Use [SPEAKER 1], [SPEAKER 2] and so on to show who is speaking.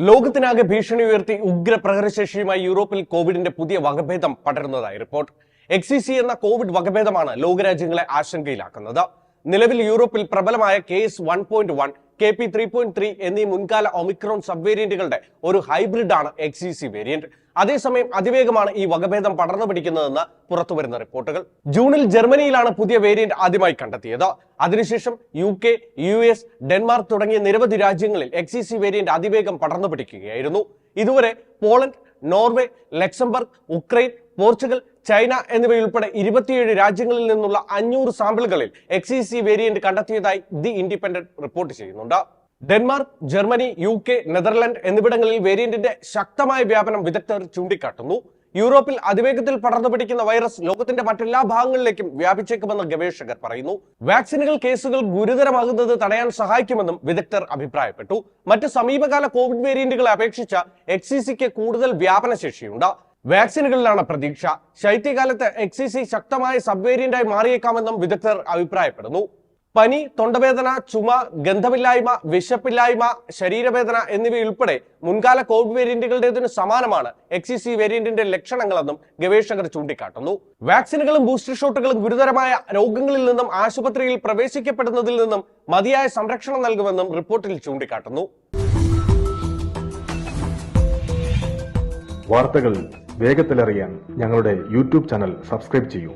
[SPEAKER 1] ലോകത്തിനാകെ ഭീഷണി ഉയർത്തി ഉഗ്ര പ്രഹരശേഷിയുമായി യൂറോപ്പിൽ കോവിഡിന്റെ പുതിയ വകഭേദം പടരുന്നതായി റിപ്പോർട്ട്. XCC എന്ന കോവിഡ് വകഭേദമാണ് ലോകരാജ്യങ്ങളെ ആശങ്കയിലാക്കുന്നത്. നിലവിൽ യൂറോപ്പിൽ പ്രബലമായ കേസ് 1.1, KP 3.3 എന്നീ മുൻകാല ഒമിക്രോൺ സബ് വേരിയന്റുകളുടെ ഒരു ഹൈബ്രിഡ് ആണ് XCC വേരിയന്റ്. അതേസമയം അതിവേഗമാണ് ഈ വകഭേദം പടർന്നു പിടിക്കുന്നതെന്ന് പുറത്തുവരുന്ന റിപ്പോർട്ടുകൾ. ജൂണിൽ ജർമ്മനിയിലാണ് പുതിയ വേരിയന്റ് ആദ്യമായി കണ്ടെത്തിയത്. അതിനുശേഷം UK, US, ഡെൻമാർക്ക് തുടങ്ങിയ നിരവധി രാജ്യങ്ങളിൽ XCC വേരിയന്റ് അതിവേഗം പടർന്നു പിടിക്കുകയായിരുന്നു. ഇതുവരെ Poland, Norway, Luxembourg, Ukraine, Portugal, China എന്നിവയുൾപ്പെടെ 27 രാജ്യങ്ങളിൽ നിന്നുള്ള 500 സാമ്പിളുകളിൽ XCC വേരിയന്റ് കണ്ടെത്തിയതായി ദി ഇൻഡിപെൻഡന്റ് റിപ്പോർട്ട് ചെയ്യുന്നുണ്ട്. ഡെൻമാർക്ക്, ജർമ്മനി, UK, നെതർലൻഡ് എന്നിവിടങ്ങളിൽ വേരിയന്റിന്റെ ശക്തമായ വ്യാപനം വിദഗ്ധർ ചൂണ്ടിക്കാട്ടുന്നു. യൂറോപ്പിൽ അതിവേഗത്തിൽ പടർന്നു പിടിക്കുന്ന വൈറസ് ലോകത്തിന്റെ മറ്റെല്ലാ ഭാഗങ്ങളിലേക്കും വ്യാപിച്ചേക്കുമെന്ന് ഗവേഷകർ പറയുന്നു. വാക്സിനുകൾ കേസുകൾ ഗുരുതരമാകുന്നത് തടയാൻ സഹായിക്കുമെന്നും വിദഗ്ധർ അഭിപ്രായപ്പെട്ടു. മറ്റ് സമീപകാല കോവിഡ് വേരിയന്റുകളെ അപേക്ഷിച്ച് XCCക്ക് കൂടുതൽ വ്യാപന ശേഷിയുണ്ട്. വാക്സിനുകളിലാണ് പ്രതീക്ഷ. ശൈത്യകാലത്ത് XCC ശക്തമായ സബ് വേരിയന്റായി മാറിയേക്കാമെന്നും വിദഗ്ധർ അഭിപ്രായപ്പെടുന്നു. പനി, തൊണ്ടവേദന, ചുമ, ഗന്ധമില്ലായ്മ, വിശപ്പില്ലായ്മ, ശരീരവേദന എന്നിവയുൾപ്പെടെ മുൻകാല കോവിഡ് വേരിയന്റുകളുടേതിന് സമാനമാണ് XCC വേരിയന്റിന്റെ ലക്ഷണങ്ങളെന്നും ഗവേഷകർ ചൂണ്ടിക്കാട്ടുന്നു. വാക്സിനുകളും ബൂസ്റ്റർ ഷോട്ടുകളും ഗുരുതരമായ രോഗങ്ങളിൽ നിന്നും ആശുപത്രിയിൽ പ്രവേശിക്കപ്പെടുന്നതിൽ നിന്നും മതിയായ സംരക്ഷണം നൽകുമെന്നും റിപ്പോർട്ടിൽ ചൂണ്ടിക്കാട്ടുന്നു.
[SPEAKER 2] വാർത്തകൾ വേഗത്തിലറിയാൻ ഞങ്ങളുടെ യൂട്യൂബ് ചാനൽ സബ്സ്ക്രൈബ് ചെയ്യൂ.